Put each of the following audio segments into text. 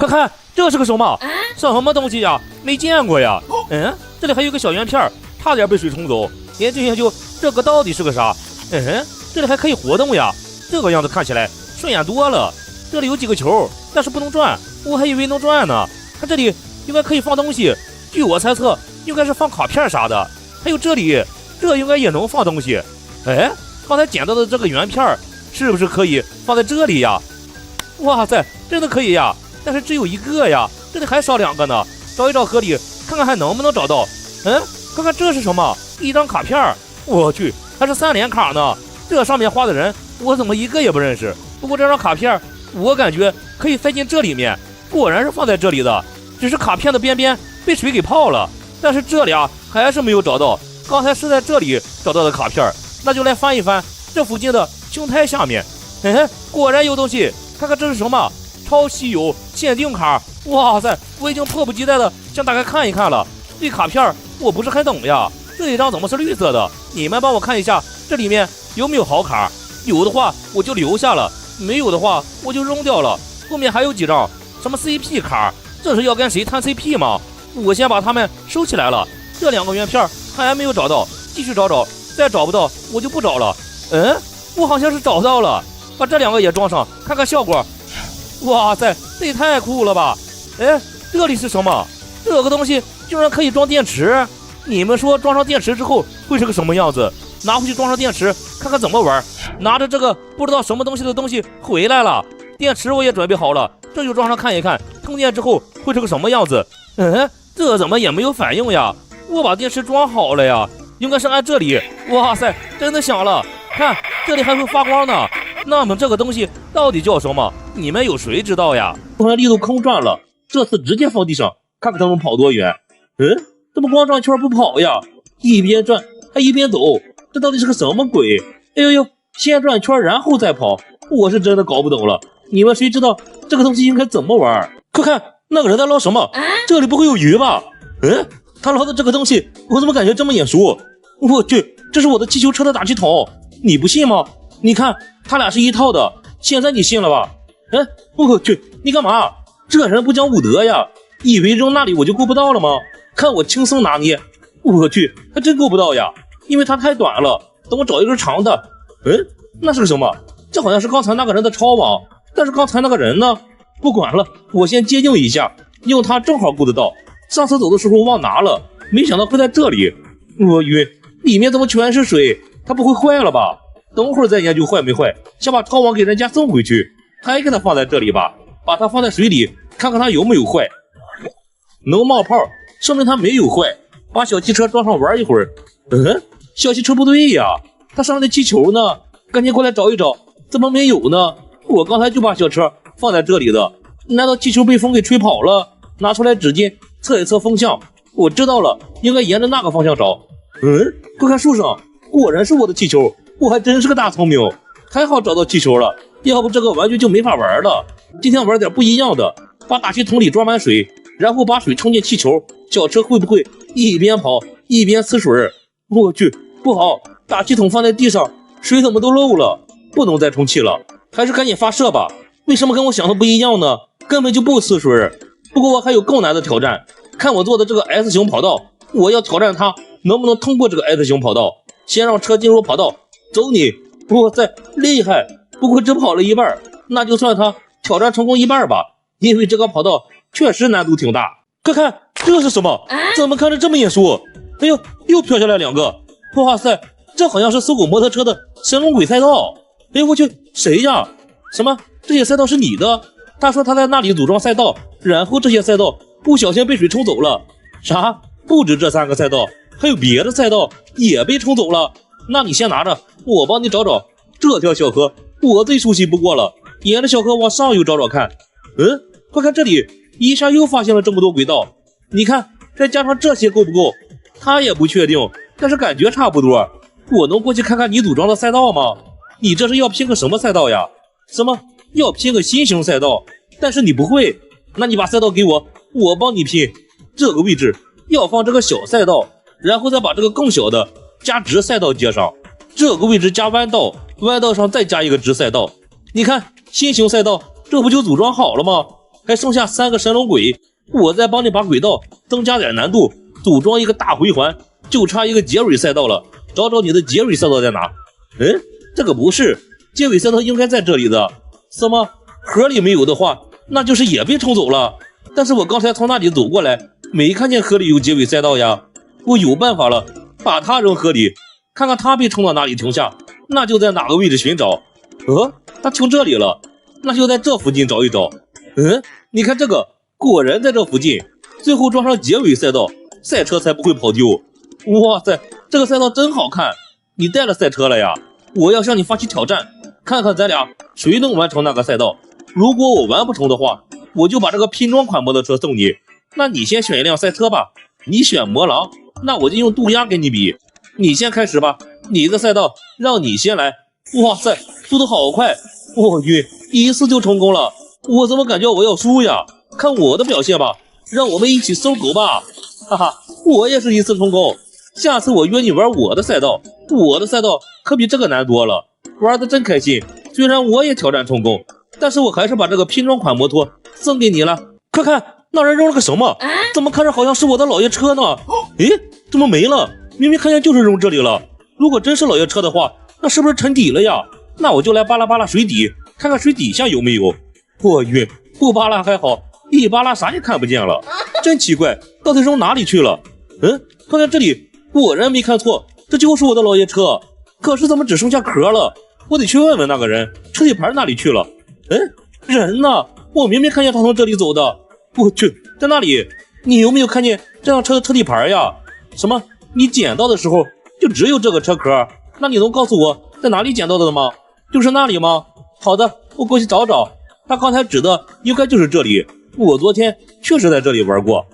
快看，这是个什么？什么东西呀？没见过呀。这里还有个小圆片，差点被水冲走。研究研究，这个到底是个啥？这里还可以活动呀。这个样子看起来顺眼多了。这里有几个球，但是不能转，我还以为能转呢。看这里应该可以放东西，据我猜测应该是放卡片啥的。还有这里，这应该也能放东西。刚才捡到的这个圆片是不是可以放在这里呀？哇塞，真的可以呀！但是只有一个呀，这里还少2个呢。找一找河里，看看还能不能找到。看看这是什么？一张卡片，我去，还是3连卡呢。这上面画的人，我怎么一个也不认识？不过这张卡片，我感觉可以塞进这里面，果然是放在这里的，只是卡片的边边被水给泡了。但是这俩还是没有找到，刚才是在这里找到的卡片，那就来翻一翻这附近的青苔下面。果然有东西，看看这是什么？超稀有限定卡！哇塞，我已经迫不及待的想打开看一看了。这卡片我不是很懂呀，这一张怎么是绿色的？你们帮我看一下，这里面有没有好卡？有的话我就留下了，没有的话我就扔掉了。后面还有几张什么 CP 卡，这是要跟谁谈 CP 吗？我先把它们收起来了。这2个圆片还没有找到，继续找找，再找不到我就不找了。我好像是找到了，把这2个也装上，看看效果。哇塞，这也太酷了吧！这里是什么？这个东西居然可以装电池！你们说装上电池之后会是个什么样子？拿回去装上电池，看看怎么玩。拿着这个不知道什么东西的东西回来了，电池我也准备好了，这就装上看一看，通电之后会是个什么样子。这怎么也没有反应呀？我把电池装好了呀，应该是按这里。哇塞，真的响了！看这里还会发光呢。那么这个东西到底叫什么？你们有谁知道呀？突然力度空转了，这次直接放地上，看看他们跑多远。怎么光转圈不跑呀？一边转还一边抖，这到底是个什么鬼？哎呦，先转圈然后再跑，我是真的搞不懂了。你们谁知道这个东西应该怎么玩？快看那个人在捞什么？这里不会有鱼吧？他捞的这个东西我怎么感觉这么眼熟？我去，这是我的气球车的打气筒，你不信吗？你看他俩是一套的，现在你信了吧？我去，你干嘛？这人不讲武德呀，以为扔那里我就够不到了吗？看我轻松拿捏，我去，还真够不到呀，因为它太短了，等我找一根长的。那是什么？这好像是刚才那个人的超网，但是刚才那个人呢？不管了，我先接近一下，用它正好够得到。上次走的时候忘拿了，没想到会在这里。我晕，里面怎么全是水？它不会坏了吧？等会儿再研究坏没坏，先把超网给人家送回去，还给它放在这里吧，把它放在水里看看它有没有坏。能冒泡说明它没有坏，把小汽车装上玩一会儿。小汽车不对呀，它上面的气球呢？赶紧过来找一找，怎么没有呢？我刚才就把小车放在这里的，难道气球被风给吹跑了？拿出来纸巾测一测风向，我知道了，应该沿着那个方向找。快看树上，果然是我的气球，我还真是个大聪明，还好找到气球了，要不这个玩具就没法玩了。今天玩点不一样的，把打气筒里装满水，然后把水冲进气球，小车会不会一边跑一边呲水？我去，不好，打气筒放在地上，水怎么都漏了，不能再充气了，还是赶紧发射吧。为什么跟我想的不一样呢？根本就不呲水。不过我还有更难的挑战，看我做的这个 S 型跑道，我要挑战它能不能通过这个 S 型跑道。先让车进入跑道，走你！哇塞，厉害！不过只跑了一半，那就算他挑战成功一半吧，因为这个跑道确实难度挺大。快看，这是什么？怎么看着这么眼熟？哎呦，又飘下来2个！哇塞，这好像是搜狗摩托车的神龙鬼赛道。哎我去，谁呀？什么？这些赛道是你的？他说他在那里组装赛道，然后这些赛道不小心被水冲走了。啥？不止这3个赛道，还有别的赛道也被冲走了。那你先拿着，我帮你找找。这条小河我最熟悉不过了，沿着小河往上游找找看。快看这里，一下又发现了这么多轨道。你看，再加上这些够不够？他也不确定，但是感觉差不多。我能过去看看你组装的赛道吗？你这是要拼个什么赛道呀？什么？要拼个新型赛道？但是你不会，那你把赛道给我，我帮你拼。这个位置要放这个小赛道，然后再把这个更小的加直赛道接上，这个位置加弯道，弯道上再加一个直赛道。你看新型赛道，这不就组装好了吗？还剩下3个神龙轨，我再帮你把轨道增加点难度，组装一个大回环，就差一个结尾赛道了。找找你的结尾赛道在哪？这个不是，结尾赛道应该在这里的。什么？河里没有的话，那就是也被冲走了。但是我刚才从那里走过来，没看见河里有结尾赛道呀。我有办法了，把它扔河里，看看它被冲到哪里停下，那就在哪个位置寻找。它停这里了，那就在这附近找一找。你看这个，果然在这附近。最后装上结尾赛道，赛车才不会跑丢。哇塞，这个赛道真好看！你带了赛车了呀？我要向你发起挑战，看看咱俩谁能完成那个赛道。如果我完不成的话，我就把这个拼装款摩托车送你。那你先选一辆赛车吧。你选魔狼，那我就用渡鸦给你比。你先开始吧，你的赛道让你先来。哇塞，速度好快！我晕，一次就成功了。我怎么感觉我要输呀？看我的表现吧，让我们一起搜狗吧。哈哈，我也是一次成功。下次我约你玩我的赛道，我的赛道可比这个难多了，玩得真开心。虽然我也挑战成功，但是我还是把这个拼装款摩托送给你了。快看，那人扔了个什么？怎么看着好像是我的老爷车呢？怎么没了？明明看见就是扔这里了。如果真是老爷车的话，那是不是沉底了呀？那我就来扒拉扒拉水底，看看水底下有没有。我晕，不扒拉还好，一扒拉啥也看不见了。真奇怪，到底扔哪里去了？看看这里，果然没看错，这就是我的老爷车。可是怎么只剩下壳了？我得去问问那个人，车底盘哪里去了？人呢？我明明看见他从这里走的。我去，在那里。你有没有看见这辆车的车底盘呀？什么？你捡到的时候就只有这个车壳？那你能告诉我在哪里捡到的吗？就是那里吗？好的，我过去找找。他刚才指的应该就是这里，我昨天确实在这里玩过。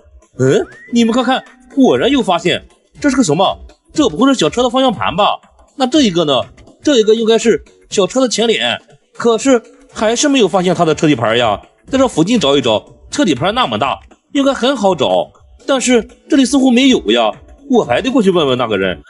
你们看看，果然又发现，这是个什么？这不是小车的方向盘吧？那这一个呢？这一个应该是小车的前脸，可是还是没有发现它的车底盘呀。在这附近找一找，车底盘那么大，应该很好找，但是这里似乎没有呀。我还得过去问问那个人。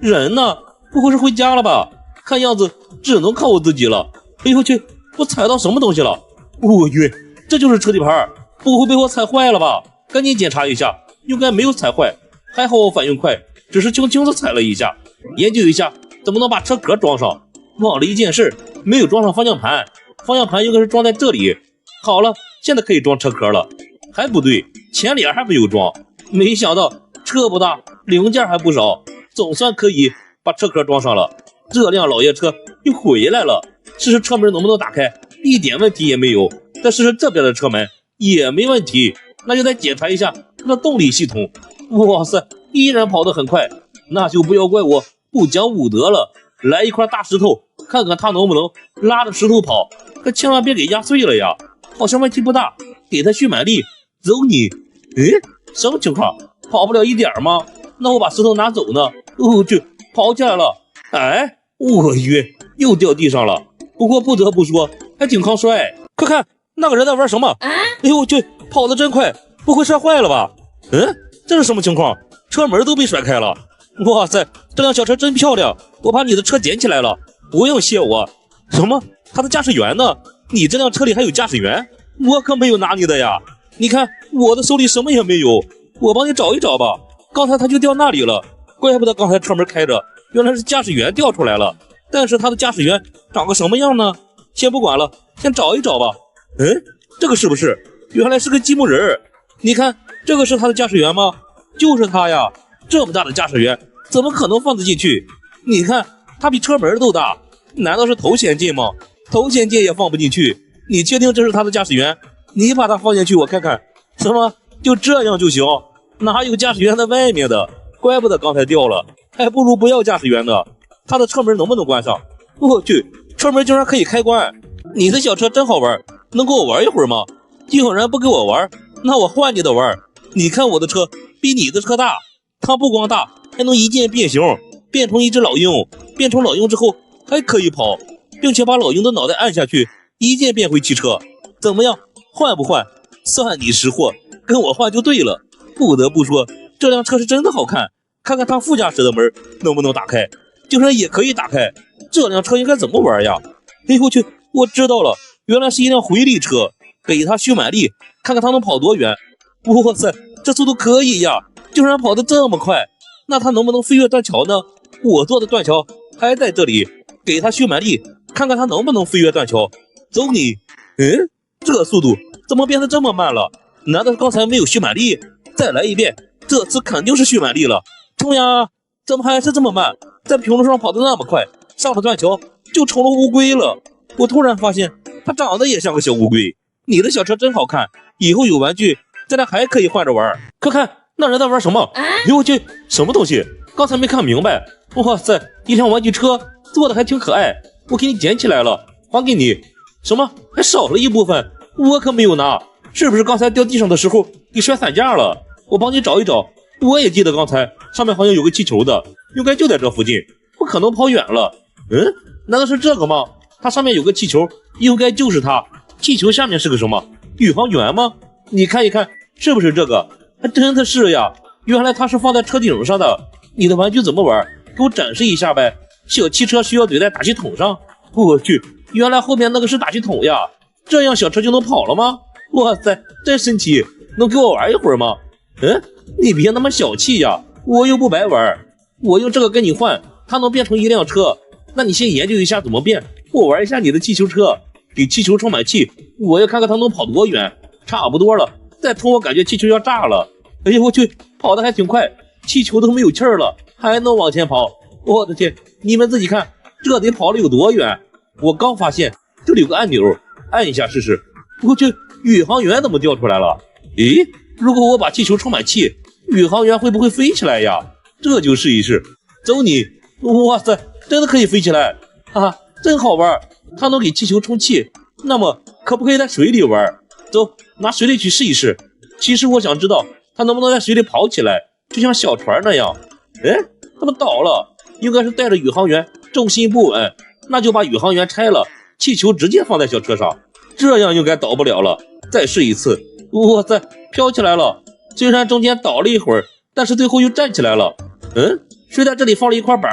人呢？不会是回家了吧？看样子只能靠我自己了。哎呦去，我踩到什么东西了？我晕，这就是车底盘，不会被我踩坏了吧？赶紧检查一下，应该没有踩坏。还好我反应快，只是轻轻地踩了一下。研究一下怎么能把车壳装上。忘了一件事，没有装上方向盘，方向盘应该是装在这里。好了，现在可以装车壳了。还不对，前脸还没有装。没想到车不大，零件还不少，总算可以把车壳装上了。这辆老爷车又回来了，试试车门能不能打开，一点问题也没有。再试试这边的车门，也没问题。那就再检查一下它的动力系统。哇塞，依然跑得很快，那就不要怪我不讲武德了。来一块大石头，看看它能不能拉着石头跑，可千万别给压碎了呀。好像问题不大，给它蓄满力。走你！什么情况？跑不了一点吗？那我把石头拿走呢？去，跑起来了！我晕，又掉地上了。不过不得不说，还挺抗摔。快看，那个人在玩什么？我去，跑得真快，不会摔坏了吧？这是什么情况？车门都被甩开了。哇塞，这辆小车真漂亮，我把你的车捡起来了，不用谢我。什么？他的驾驶员呢？你这辆车里还有驾驶员？我可没有拿你的呀。你看我的手里什么也没有，我帮你找一找吧。刚才他就掉那里了，怪不得刚才车门开着，原来是驾驶员掉出来了。但是他的驾驶员长个什么样呢？先不管了，先找一找吧。这个是不是？原来是个积木人。你看这个是他的驾驶员吗？就是他呀，这么大的驾驶员怎么可能放得进去？你看他比车门都大，难道是头先进吗？头先进也放不进去。你确定这是他的驾驶员？你把它放进去我看看。什么？就这样就行？哪有驾驶员在外面的？怪不得刚才掉了，还不如不要驾驶员呢。他的车门能不能关上？我去，车门竟然可以开关。你的小车真好玩，能跟我玩一会儿吗？竟然不给我玩，那我换你的玩。你看我的车比你的车大，它不光大，还能一键变形，变成一只老鹰。变成老鹰之后还可以跑，并且把老鹰的脑袋按下去，一键变回汽车。怎么样，换不换？算你识货，跟我换就对了。不得不说，这辆车是真的好看。看看它副驾驶的门能不能打开，竟然也可以打开。这辆车应该怎么玩呀？我去，我知道了，原来是一辆回力车。给它蓄满力，看看它能跑多远。哇塞，这速度可以呀，竟然跑得这么快，那它能不能飞越断桥呢？我做的断桥还在这里，给它蓄满力，看看它能不能飞越断桥。走你！这速度怎么变得这么慢了？难道刚才没有蓄满力？再来一遍，这次肯定是蓄满力了。冲呀！怎么还是这么慢？在平路上跑得那么快，上了断桥就成了乌龟了。我突然发现它长得也像个小乌龟。你的小车真好看，以后有玩具咱俩还可以换着玩。快看，那人在玩什么？我去，什么东西？刚才没看明白。哇塞，一辆玩具车，做的还挺可爱。我给你捡起来了，还给你。什么？还少了一部分？我可没有拿。是不是刚才掉地上的时候你摔散架了？我帮你找一找。我也记得刚才上面好像有个气球的，应该就在这附近，不可能跑远了。难道是这个吗？它上面有个气球，应该就是它。气球下面是个什么？宇航员吗？你看一看，是不是这个？还真的是呀，原来它是放在车顶上的。你的玩具怎么玩？给我展示一下呗。小汽车需要怼在打气筒上。我去，原来后面那个是打气筒呀，这样小车就能跑了吗？哇塞，真神奇，能给我玩一会儿吗？你别那么小气呀，我又不白玩，我用这个跟你换，它能变成一辆车。那你先研究一下怎么变，我玩一下你的气球车，给气球充满气，我要看看它能跑多远。差不多了，再冲我感觉气球要炸了。哎呀我去，跑得还挺快，气球都没有气儿了，还能往前跑。我的天，你们自己看，这得跑了有多远？我刚发现这里有个按钮，按一下试试。我去，宇航员怎么掉出来了？咦，如果我把气球充满气，宇航员会不会飞起来呀？这就试一试。走你！哇塞，真的可以飞起来！哈哈，真好玩。它能给气球充气，那么可不可以在水里玩？走，拿水里去试一试。其实我想知道它能不能在水里跑起来，就像小船那样。怎么倒了？应该是带着宇航员重心不稳，那就把宇航员拆了，气球直接放在小车上，这样应该倒不了了。再试一次。哇塞，飘起来了！虽然中间倒了一会儿，但是最后又站起来了。谁在这里放了一块板，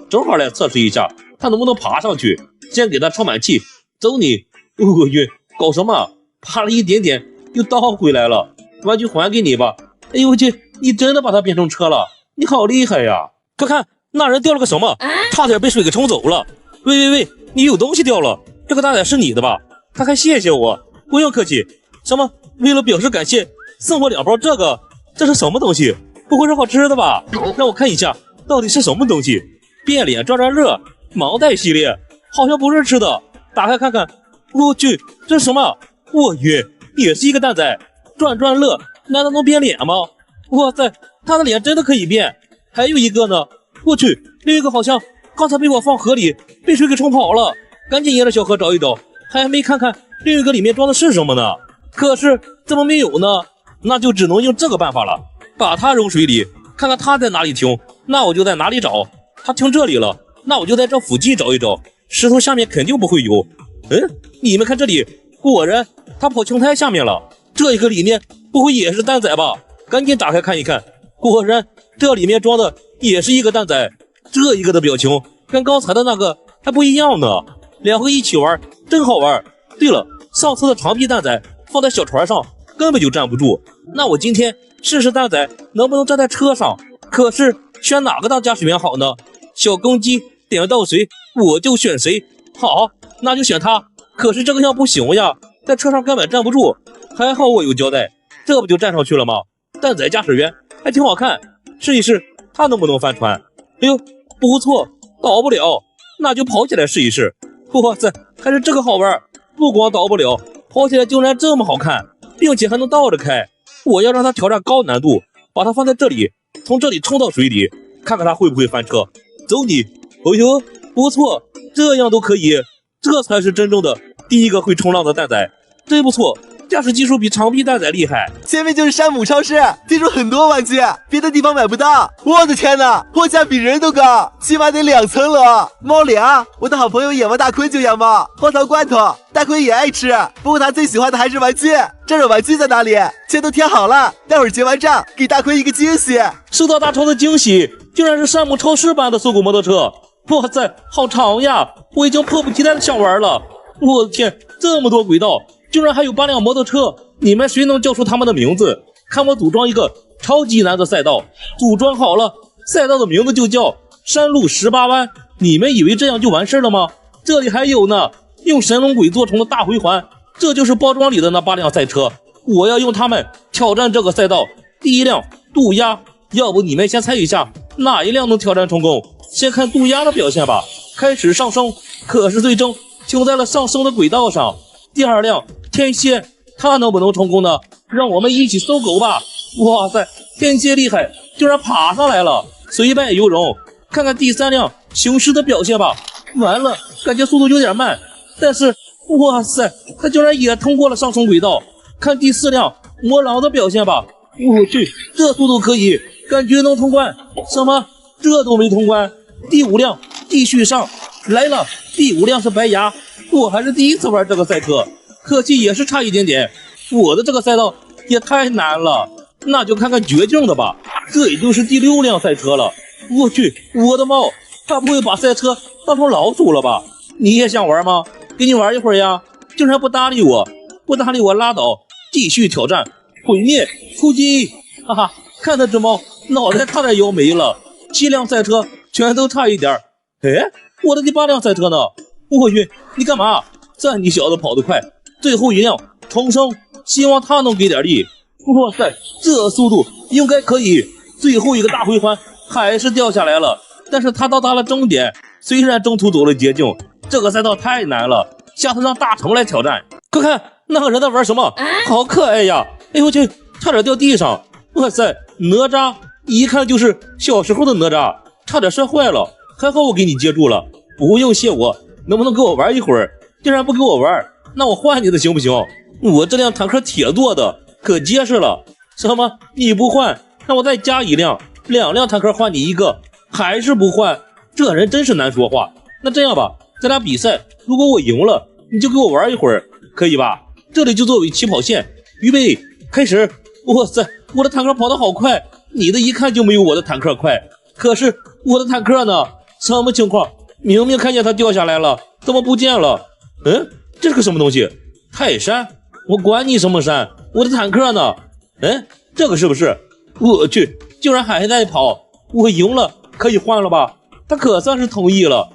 正好来测试一下它能不能爬上去。先给它充满气。走你！我晕，搞什么？爬了一点点又倒回来了。玩具还给你吧。哎呦我去，你真的把它变成车了，你好厉害呀！快看，那人掉了个什么，差点被水给冲走了。喂，你有东西掉了，这个大仔是你的吧？他还谢谢我。不用客气。什么？为了表示感谢送我2包这个？这是什么东西？不会是好吃的吧？让我看一下到底是什么东西。变脸转转乐盲袋系列，好像不是吃的，打开看看。我去，这是什么？我晕，也是一个蛋仔。转转乐难道能变脸吗？哇塞，他的脸真的可以变。还有一个呢，我去，另一个好像刚才被我放河里，被水给冲跑了。赶紧沿着小河找一找，还没看看另一个里面装的是什么呢？可是怎么没有呢？那就只能用这个办法了，把它扔水里，看看它在哪里停，那我就在哪里找。它停这里了，那我就在这附近找一找，石头下面肯定不会有。你们看这里，果然它跑青苔下面了。这一个里面不会也是蛋仔吧？赶紧打开看一看，果然这里面装的也是一个蛋仔。这一个的表情跟刚才的那个还不一样呢，两个一起玩真好玩。对了，上次的长臂蛋仔放在小船上根本就站不住，那我今天试试蛋仔能不能站在车上。可是选哪个当驾驶员好呢？小公鸡点到谁我就选谁。好，那就选他。可是这个样不行呀，在车上根本站不住。还好我有胶带，这不就站上去了吗？蛋仔驾驶员还挺好看，试一试他能不能翻船。哎呦，不错，倒不了，那就跑起来试一试。哇塞，还是这个好玩，不光倒不了，跑起来竟然这么好看，并且还能倒着开。我要让他挑战高难度，把它放在这里，从这里冲到水里，看看他会不会翻车。走你！哦呦，不错，这样都可以，这才是真正的第一个会冲浪的蛋仔，真不错。驾驶技术比长臂蛋仔厉害。前面就是山姆超市，听说很多玩具，别的地方买不到。我的天哪，货架比人都高，起码得2层了。猫粮，我的好朋友野猫大坤就养猫。花桃罐头，大坤也爱吃，不过他最喜欢的还是玩具。这种玩具在哪里？钱都填好了，待会儿结完账给大坤一个惊喜。收到大超的惊喜，竟然是山姆超市版的搜狗摩托车。哇塞，好长呀，我已经迫不及待的想玩了。我的天，这么多轨道，居然还有8辆摩托车，你们谁能叫出他们的名字？看我组装一个超级难的赛道，组装好了，赛道的名字就叫山路18弯。你们以为这样就完事了吗？这里还有呢，用神龙轨做成的大回环，这就是包装里的那8辆赛车，我要用它们挑战这个赛道。第一辆渡鸦，要不你们先猜一下哪一辆能挑战成功？先看渡鸦的表现吧。开始上升，可是最终停在了上升的轨道上。第二辆天蝎，它能不能成功呢？让我们一起搜狗吧。哇塞，天蝎厉害，居然爬上来了，虽败犹荣。看看第3辆雄狮的表现吧。完了，感觉速度有点慢，但是哇塞，它居然也通过了上升轨道。看第4辆魔狼的表现吧。我去，这速度可以，感觉能通关。什么？这都没通关。第5辆继续上来了，第5辆是白牙。我还是第一次玩这个赛车，可惜也是差一点点。我的这个赛道也太难了，那就看看绝境的吧。这也就是第6辆赛车了。我去，我的猫，他不会把赛车当成老鼠了吧？你也想玩吗？给你玩一会儿呀。竟然不搭理我，不搭理我拉倒。继续挑战，毁灭出击！哈哈，看那只猫，脑袋差点摇没了。7辆赛车全都差一点。哎，我的第8辆赛车呢？我去，你干嘛？赞你小子跑得快。最后一辆重生，希望他能给点力。哇塞，这速度应该可以。最后一个大回环还是掉下来了，但是他到达了终点，虽然中途走了捷径。这个赛道太难了，下次让大成来挑战。快看那个人在玩什么，好可爱呀！哎呦我去，差点掉地上。哇塞，哪吒，一看就是小时候的哪吒，差点摔坏了，还好我给你接住了。不用谢我，能不能给我玩一会儿？既然不给我玩，那我换你的行不行？我这辆坦克铁做的，可结实了。什么？你不换？让我再加1辆，2辆坦克换你1个，还是不换？这人真是难说话。那这样吧，咱俩比赛，如果我赢了，你就给我玩一会儿，可以吧？这里就作为起跑线，预备，开始！哇塞，我的坦克跑得好快，你的一看就没有我的坦克快。可是我的坦克呢？什么情况？明明看见它掉下来了，怎么不见了？这是个什么东西？泰山？我管你什么山，我的坦克呢？这个是不是？我去，竟然还在跑！我赢了，可以换了吧？他可算是同意了。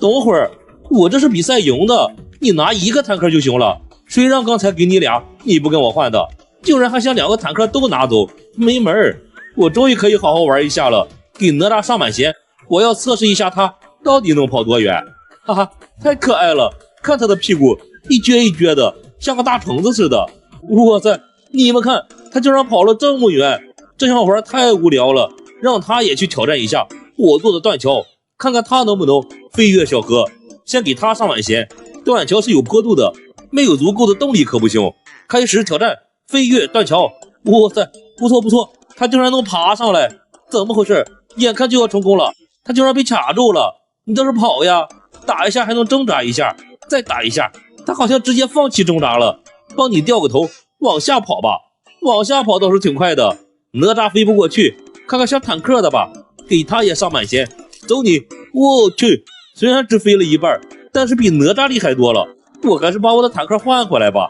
等会儿，我这是比赛赢的，你拿1个坦克就行了。谁让刚才给你俩，你不跟我换的？竟然还想2个坦克都拿走，没门儿！我终于可以好好玩一下了，给哪吒上满弦，我要测试一下他到底能跑多远。哈哈，太可爱了，看他的屁股一撅一撅的，像个大橙子似的。哇塞，你们看，他竟然跑了这么远，这样玩太无聊了，让他也去挑战一下我做的断桥，看看他能不能飞越小河。先给他上满弦，断桥是有坡度的，没有足够的动力可不行。开始挑战飞跃断桥。哇塞，不错不错，他竟然能爬上来，怎么回事？眼看就要成功了，他竟然被卡住了。你倒是跑呀，打一下还能挣扎一下，再打一下，他好像直接放弃挣扎了。帮你掉个头，往下跑吧，往下跑倒是挺快的。哪吒飞不过去，看看像坦克的吧，给他也上满弦。走你！我去，虽然只飞了一半，但是比哪吒厉害多了。我还是把我的坦克换回来吧。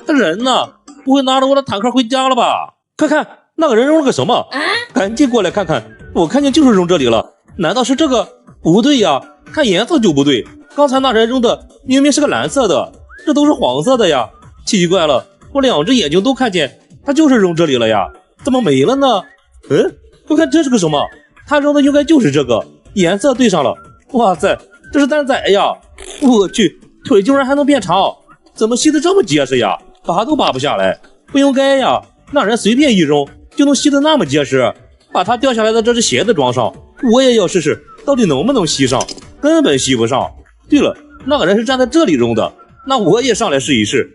他人呢？不会拿着我的坦克回家了吧？快看，那个人扔了个什么？赶紧过来看看，我看见就是扔这里了。难道是这个？不对呀，看颜色就不对。刚才那人扔的明明是个蓝色的，这都是黄色的呀。奇怪了，我2只眼睛都看见，他就是扔这里了呀，怎么没了呢？快看这是个什么？他扔的应该就是这个，颜色对上了。哇塞，这是蛋仔呀！我去，腿竟然还能变长，怎么吸得这么结实呀？拔都拔不下来，不应该呀！那人随便一扔就能吸得那么结实，把他掉下来的这只鞋子装上，我也要试试，到底能不能吸上？根本吸不上。对了，那个人是站在这里扔的，那我也上来试一试。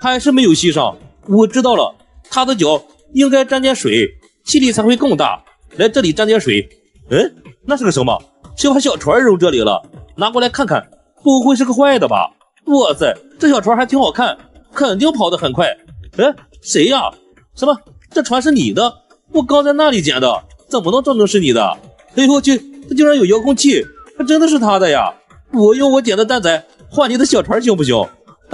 还是没有吸上。我知道了，他的脚应该沾点水，气力才会更大。来这里沾点水。那是个什么？是把小船扔这里了，拿过来看看，不会是个坏的吧？哇塞，这小船还挺好看，肯定跑得很快。谁呀？什么？这船是你的？我刚在那里捡的，怎么能证明是你的？哎呦我去，它竟然有遥控器，它真的是他的呀！我用我捡的蛋仔换你的小船行不行？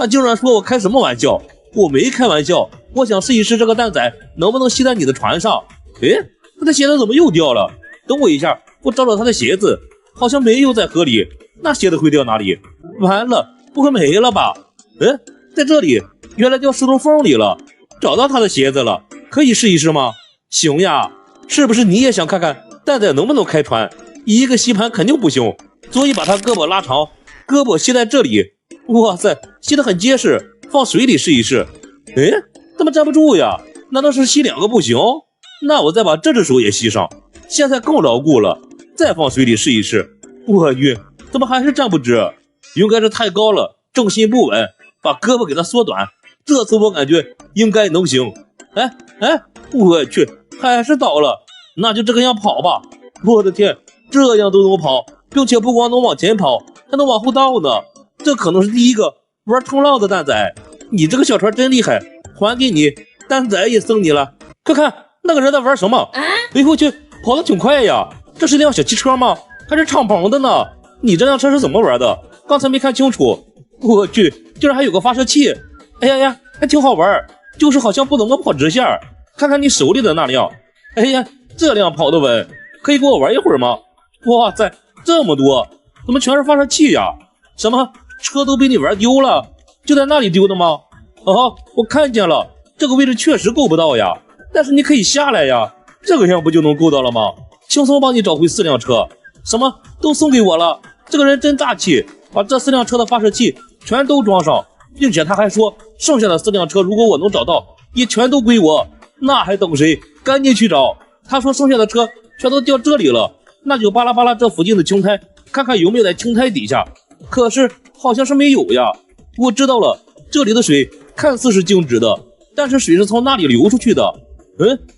他竟然说我开什么玩笑？我没开玩笑，我想试一试这个蛋仔能不能吸在你的船上。诶，他的鞋子怎么又掉了？等我一下，我找找他的鞋子，好像没有在河里，那鞋子会掉哪里？完了，不会没了吧？在这里，原来掉石头缝里了，找到他的鞋子了，可以试一试吗？行呀，是不是你也想看看蛋仔能不能开船？一个吸盘肯定不行，所以把他胳膊拉长，胳膊吸在这里。哇塞，吸得很结实，放水里试一试。怎么站不住呀？难道是吸两个不行？那我再把这只手也吸上，现在更牢固了，再放水里试一试。我晕，怎么还是站不直？应该是太高了，重心不稳，把胳膊给它缩短，这次我感觉应该能行。我去，还是倒了，那就这个样跑吧。我的天，这样都能跑，并且不光能往前跑，还能往后倒呢。这可能是第一个玩冲浪的蛋仔，你这个小船真厉害，还给你，蛋仔也送你了。快看那个人在玩什么？哎呦我去，跑得挺快呀！这是辆小汽车吗？还是敞篷的呢？你这辆车是怎么玩的？刚才没看清楚。我去，竟然还有个发射器！哎呀，还挺好玩，就是好像不怎么跑直线。看看你手里的那辆，哎呀，这辆跑得稳，可以给我玩一会儿吗？哇塞，这么多，怎么全是发射器呀？什么车都被你玩丢了？就在那里丢的吗？我看见了，这个位置确实够不到呀，但是你可以下来呀，这个样不就能够到了吗？轻松帮你找回4辆车，什么都送给我了。这个人真大气，把这4辆车的发射器全都装上，并且他还说剩下的4辆车如果我能找到，也全都归我。那还等谁？赶紧去找！他说剩下的车全都掉这里了，那就巴拉巴拉这附近的青苔，看看有没有在青苔底下。可是好像是没有呀。我知道了，这里的水看似是静止的，但是水是从那里流出去的。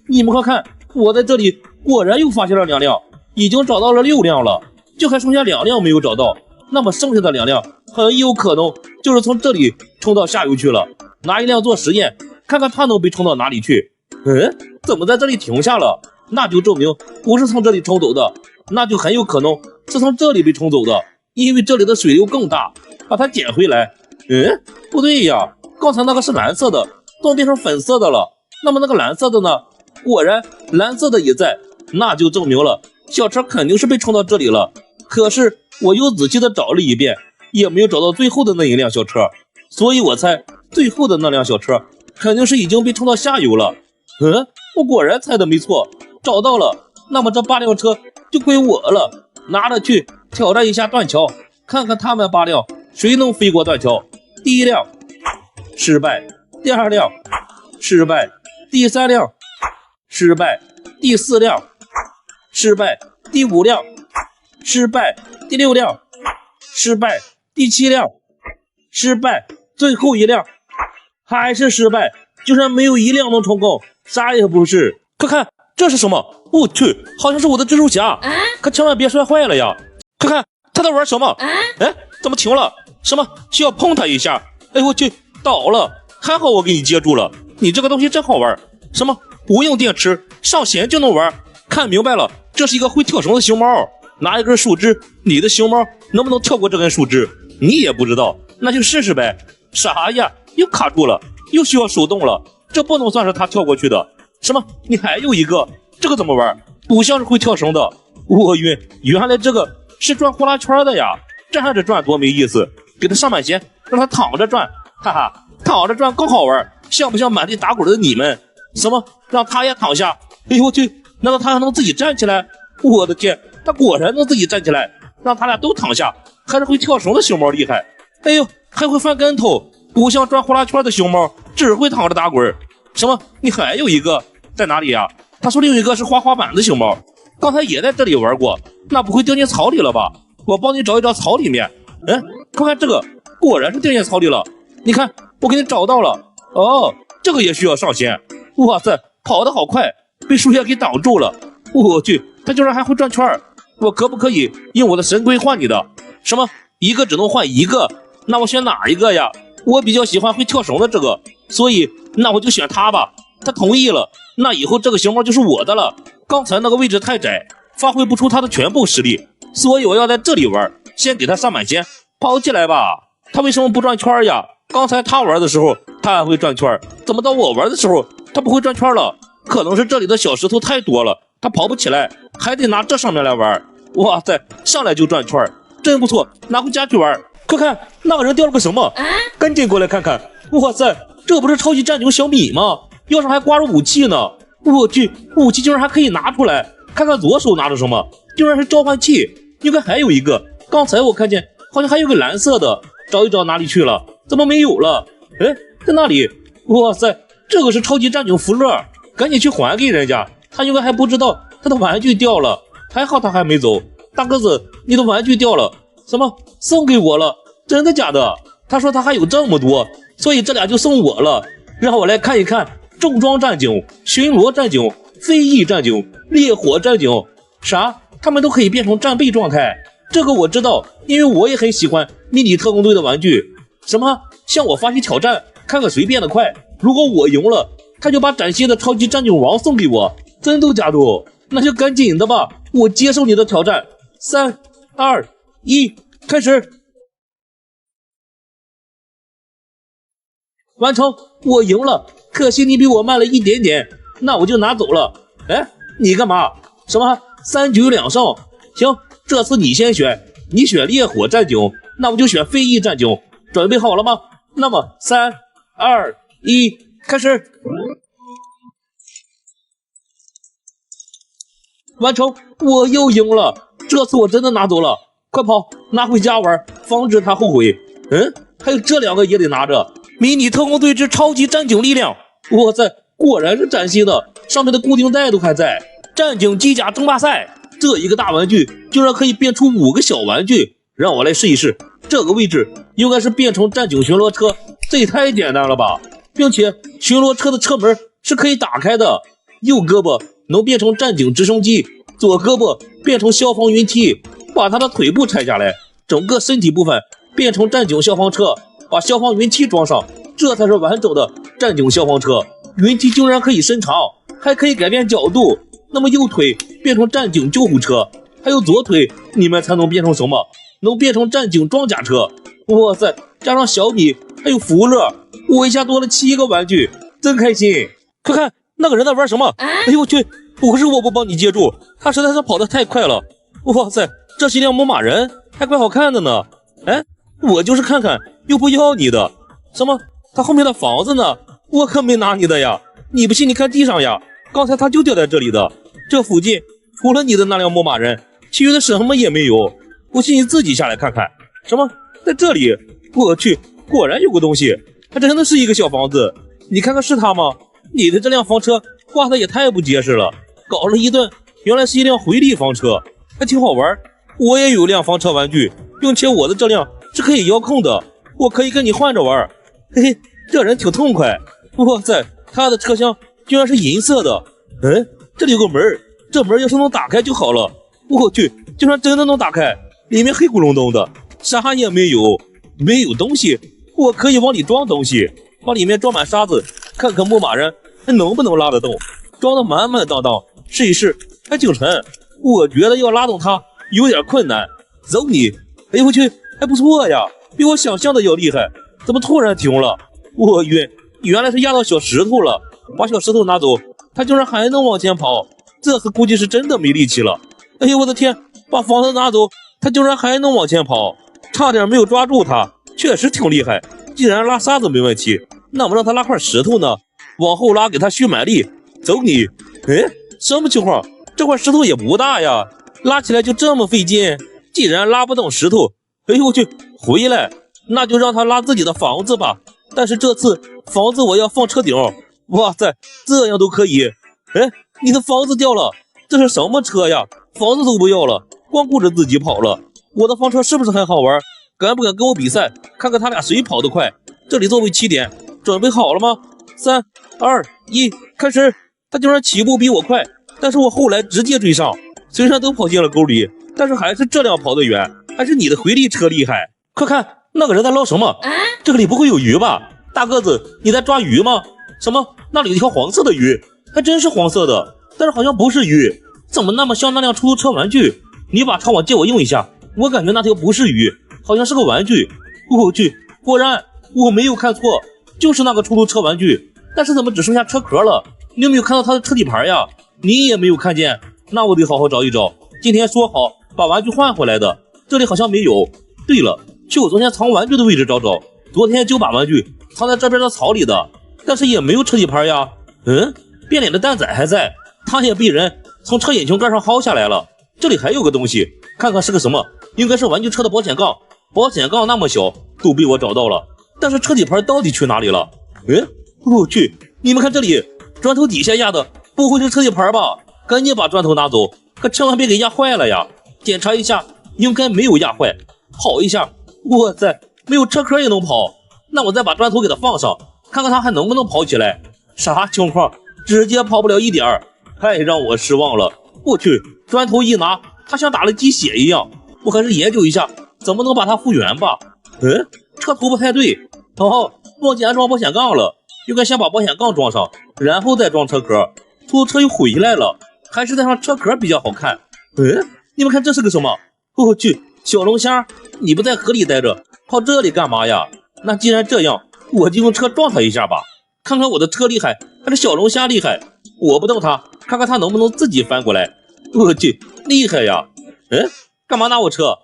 你们快看，我在这里果然又发现了2辆，已经找到了6辆了，就还剩下2辆没有找到。那么剩下的2辆很有可能就是从这里冲到下游去了。拿一辆做实验，看看它能被冲到哪里去。怎么在这里停下了？那就证明不是从这里冲走的，那就很有可能是从这里被冲走的，因为这里的水流更大，把它捡回来。不对呀，刚才那个是蓝色的，怎么变成粉色的了？那么那个蓝色的呢？果然蓝色的也在，那就证明了小车肯定是被冲到这里了。可是我又仔细的找了一遍，也没有找到最后的那一辆小车，所以我猜最后的那辆小车肯定是已经被冲到下游了。我果然猜的没错，找到了，那么这8辆车就归我了，拿着去挑战一下断桥，看看他们8辆谁能飞过断桥。第1辆失败，第2辆失败，第3辆失败，第4辆失败，第5辆失败，第6辆失败，第7辆失败，最后1辆还是失败，居然没有1辆能成功，啥也不是。快看，这是什么？我去，好像是我的蜘蛛侠，可千万别摔坏了呀！快看，他在玩什么？怎么停了？什么需要碰它一下？我去，倒了！还好我给你接住了。你这个东西真好玩，什么不用电池，上弦就能玩。看明白了，这是一个会跳绳的熊猫。拿一根树枝，你的熊猫能不能跳过这根树枝？你也不知道，那就试试呗。啥呀？又卡住了，又需要手动了，这不能算是他跳过去的。什么？你还有一个？这个怎么玩？不像是会跳绳的。我晕，原来这个是转呼啦圈的呀！站着转多没意思，给他上满弦，让他躺着转，哈哈，躺着转更好玩，像不像满地打滚的你们？什么？让他也躺下？哎呦我去，难道他还能自己站起来？我的天，他果然能自己站起来！让他俩都躺下，还是会跳绳的熊猫厉害。哎呦，还会翻跟头，不像转呼啦圈的熊猫，只会躺着打滚。什么？你还有一个在哪里呀？他说另一个是滑滑板的熊猫，刚才也在这里玩过，那不会掉进草里了吧？我帮你找一找草里面。看看这个，果然是掉进草里了。你看，我给你找到了。这个也需要上弦。哇塞，跑得好快，被树叶给挡住了。我去，他居然还会转圈儿。我可不可以用我的神龟换你的？什么？一个只能换一个？那我选哪一个呀？我比较喜欢会跳绳的这个，所以那我就选他吧。他同意了，那以后这个熊猫就是我的了。刚才那个位置太窄，发挥不出他的全部实力，所以我要在这里玩，先给他上满弦，跑起来吧。他为什么不转圈呀？刚才他玩的时候他还会转圈，怎么到我玩的时候他不会转圈了？可能是这里的小石头太多了，他跑不起来，还得拿这上面来玩。哇塞，上来就转圈，真不错，拿回家去玩。快看那个人掉了个什么，赶紧过来看看。哇塞，这不是超级战警小米吗？腰上还挂着武器呢。我去，武器居然还可以拿出来，看看左手拿着什么，居然是召唤器，应该还有一个，刚才我看见好像还有个蓝色的，找一找哪里去了，怎么没有了？哎，在那里。哇塞，这个是超级战警福乐，赶紧去还给人家，他应该还不知道他的玩具掉了，还好他还没走。大个子，你的玩具掉了，什么送给我了？真的假的？他说他还有这么多，所以这俩就送我了。让我来看一看，重装战警、巡逻战警、飞翼战警、烈火战警，啥？他们都可以变成战备状态。这个我知道，因为我也很喜欢迷你特工队的玩具。什么？向我发起挑战，看看谁变得快。如果我赢了，他就把崭新的超级战警王送给我。真的假的？那就赶紧的吧，我接受你的挑战。3、2、1，开始。完成，我赢了，可惜你比我慢了一点点，那我就拿走了。哎，你干嘛？什么3局2胜？行，这次你先选，你选烈火战警，那我就选飞翼战警。准备好了吗？那么3、2、1，开始。完成，我又赢了，这次我真的拿走了。快跑，拿回家玩，防止他后悔。还有这2个也得拿着。迷你特工队之超级战警力量，哇塞，果然是崭新的，上面的固定带都还在。战警机甲争霸赛，这一个大玩具居然可以变出5个小玩具，让我来试一试。这个位置应该是变成战警巡逻车，这也太简单了吧！并且巡逻车的车门是可以打开的，右胳膊能变成战警直升机，左胳膊变成消防云梯，把他的腿部拆下来，整个身体部分变成战警消防车，把消防云梯装上，这才是完整的战警消防车。云梯竟然可以伸长，还可以改变角度。那么右腿变成战警救护车，还有左腿你们才能变成什么？能变成战警装甲车。哇塞，加上小米还有福乐，我一下多了7个玩具，真开心。快看那个人在玩什么？哎呦我去，不是我不帮你接住，他实在是跑得太快了。哇塞，这是一辆牧马人，还怪好看的呢。哎，我就是看看，又不要你的。什么？他后面的房子呢？我可没拿你的呀！你不信你看地上呀，刚才他就掉在这里的。这附近除了你的那辆牧马人，其余的什么也没有。不信你自己下来看看。什么？在这里？我去，果然有个东西，它真的是一个小房子。你看看是它吗？你的这辆房车挂的也太不结实了，搞了一顿，原来是一辆回力房车，还挺好玩。我也有辆房车玩具，并且我的这辆是可以遥控的，我可以跟你换着玩。嘿嘿，这人挺痛快。哇塞，他的车厢居然是银色的。这里有个门，这门要是能打开就好了。我去，居然真的能打开，里面黑咕隆咚的，啥也没有，没有东西。我可以往里装东西，把里面装满沙子，看看牧马人还能不能拉得动。装得满满当当，试一试，还挺沉。我觉得要拉动它有点困难。走你！哎呦我去，还不错呀，比我想象的要厉害。怎么突然停了？我晕，原来是压到小石头了。把小石头拿走，它竟然还能往前跑。这次估计是真的没力气了。哎呦我的天，把房子拿走，它竟然还能往前跑，差点没有抓住它，确实挺厉害。既然拉沙子没问题，那么让它拉块石头呢？往后拉给它蓄满力。走你！什么情况？这块石头也不大呀，拉起来就这么费劲。既然拉不动石头，哎呦我去，回来，那就让它拉自己的房子吧。但是这次房子我要放车顶。哇塞，这样都可以。你的房子掉了，这是什么车呀？房子都不要了，光顾着自己跑了。我的房车是不是很好玩？敢不敢跟我比赛，看看他俩谁跑得快？这里作为起点，准备好了吗？3、2、1，开始！他竟然起步比我快，但是我后来直接追上，虽然都跑进了沟里，但是还是这辆跑得远，还是你的回力车厉害。快看，那个人在捞什么？这个里不会有鱼吧？大个子，你在抓鱼吗？什么？那里有一条黄色的鱼，还真是黄色的，但是好像不是鱼，怎么那么像那辆出租车玩具？你把长网借我用一下，我感觉那条不是鱼，好像是个玩具。我去，果然我没有看错，就是那个出租车玩具，但是怎么只剩下车壳了？你有没有看到它的车底盘呀？你也没有看见，那我得好好找一找。今天说好把玩具换回来的，这里好像没有。对了，去我昨天藏玩具的位置找找，昨天就把玩具藏在这边的草里的，但是也没有车底盘呀。变脸的蛋仔还在，他也被人从车引擎盖上薅下来了。这里还有个东西，看看是个什么，应该是玩具车的保险杠。保险杠那么小都被我找到了，但是车底盘到底去哪里了？我去，你们看这里，砖头底下压的不会是车底盘吧？赶紧把砖头拿走，可千万别给压坏了呀！检查一下，应该没有压坏。跑一下，哇塞，没有车壳也能跑。那我再把砖头给它放上，看看它还能不能跑起来。啥情况？直接跑不了一点儿，太让我失望了。我去，砖头一拿，它像打了鸡血一样。我还是研究一下怎么能把它复原吧。车头不太对，忘记安装保险杠了，应该先把保险杠装上，然后再装车壳。出租车又回来了，还是带上车壳比较好看。你们看这是个什么？我去，小龙虾，你不在河里待着，跑这里干嘛呀？那既然这样，我就用车撞它一下吧，看看我的车厉害还是小龙虾厉害。我不动它，看看它能不能自己翻过来。我去，厉害呀！干嘛拿我车？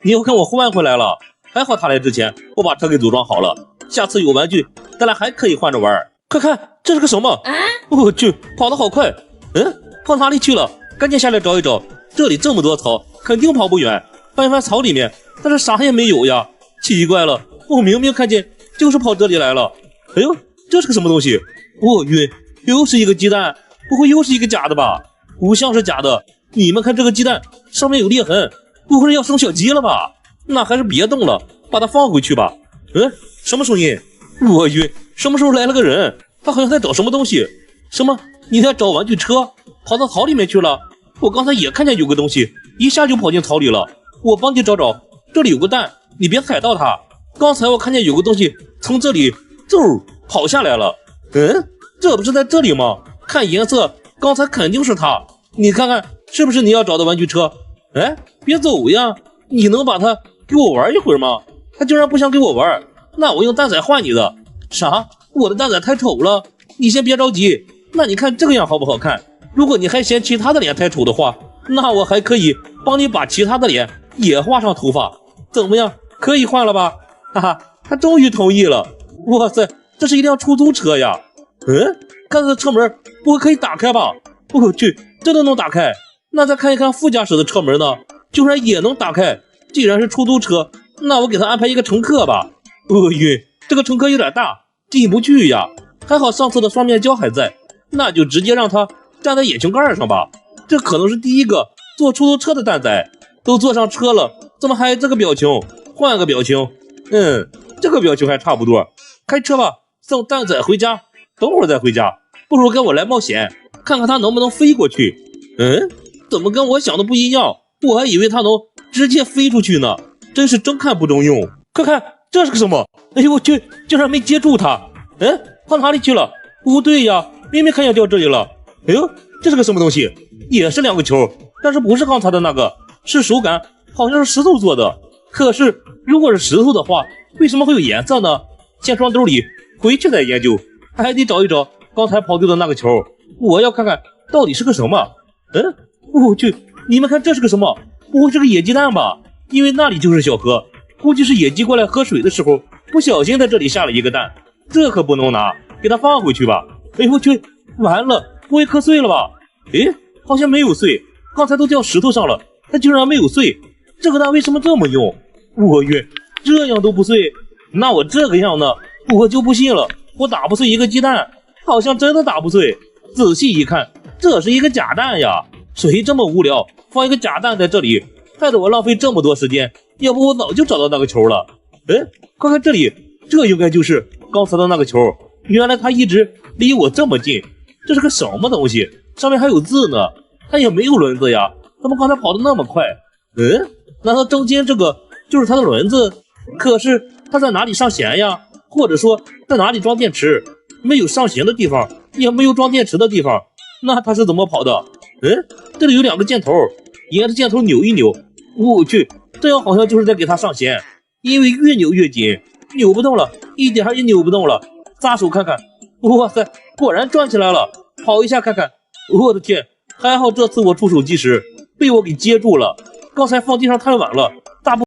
你要跟我换回来了。还好他来之前我把车给组装好了，下次有玩具咱俩还可以换着玩。快看，这是个什么？我去，跑得好快。跑哪里去了？赶紧下来找一找，这里这么多草，肯定跑不远。翻一翻草里面，但是啥也没有呀。奇怪了，我明明看见就是跑这里来了。哎呦，这是个什么东西？我晕，又是一个鸡蛋，不会又是一个假的吧？不像是假的，你们看这个鸡蛋上面有裂痕，不会是要生小鸡了吧？那还是别动了，把它放回去吧。什么声音？我晕，什么时候来了个人？他好像在找什么东西。什么？你在找玩具车？跑到草里面去了？我刚才也看见有个东西，一下就跑进草里了。我帮你找找，这里有个蛋，你别踩到它。刚才我看见有个东西从这里跑下来了。这不是在这里吗？看颜色，刚才肯定是它。你看看，是不是你要找的玩具车？别走呀！你能把它给我玩一会儿吗？他居然不想给我玩，那我用蛋仔换你的。啥？我的蛋仔太丑了？你先别着急，那你看这个样好不好看？如果你还嫌其他的脸太丑的话，那我还可以帮你把其他的脸也画上头发，怎么样？可以换了吧？哈哈，他终于同意了。哇塞，这是一辆出租车呀！看这车门不会可以打开吧？我去，这都能打开。那再看一看副驾驶的车门呢，居然也能打开。既然是出租车，那我给他安排一个乘客吧。晕，这个乘客有点大，进不去呀。还好上次的双面胶还在，那就直接让他站在引擎盖上吧。这可能是第一个坐出租车的蛋仔，都坐上车了，怎么还这个表情？换个表情，这个表情还差不多。开车吧，送蛋仔回家。等会儿再回家，不如跟我来冒险，看看他能不能飞过去。怎么跟我想的不一样？我还以为他能直接飞出去呢，真是睁看不中用。快看，这是个什么？哎呦我去，竟然没接住他。跑哪里去了？不对呀，明明看见掉这里了。哎呦，这是个什么东西？也是两个球，但是不是刚才的那个，是手感好像是石头做的。可是如果是石头的话，为什么会有颜色呢？先装兜里，回去再研究。还得找一找刚才跑丢的那个球，我要看看到底是个什么。我去，你们看这是个什么？不会是个野鸡蛋吧？因为那里就是小河，估计是野鸡过来喝水的时候不小心在这里下了一个蛋，这可不能拿，给它放回去吧。哎我去，完了，不会磕碎了吧？好像没有碎，刚才都掉石头上了，它居然没有碎。这个蛋为什么这么用？我晕，这样都不碎，那我这个样呢？我就不信了，我打不碎一个鸡蛋，好像真的打不碎。仔细一看，这是一个假蛋呀！谁这么无聊，放一个假蛋在这里，害得我浪费这么多时间？要不我早就找到那个球了。快看这里，这应该就是刚才的那个球。原来它一直离我这么近，这是个什么东西？上面还有字呢，它也没有轮子呀，怎么刚才跑得那么快？难道中间这个就是它的轮子？可是它在哪里上弦呀？或者说在哪里装电池？没有上弦的地方，也没有装电池的地方，那它是怎么跑的？这里有两个箭头，沿着箭头扭一扭。我去，这样好像就是在给它上弦，因为越扭越紧，扭不动了，一点也扭不动了。撒手看看，哇塞，果然转起来了。跑一下看看，我的天，还好这次我出手及时，被我给接住了。刚才放地上太晚了，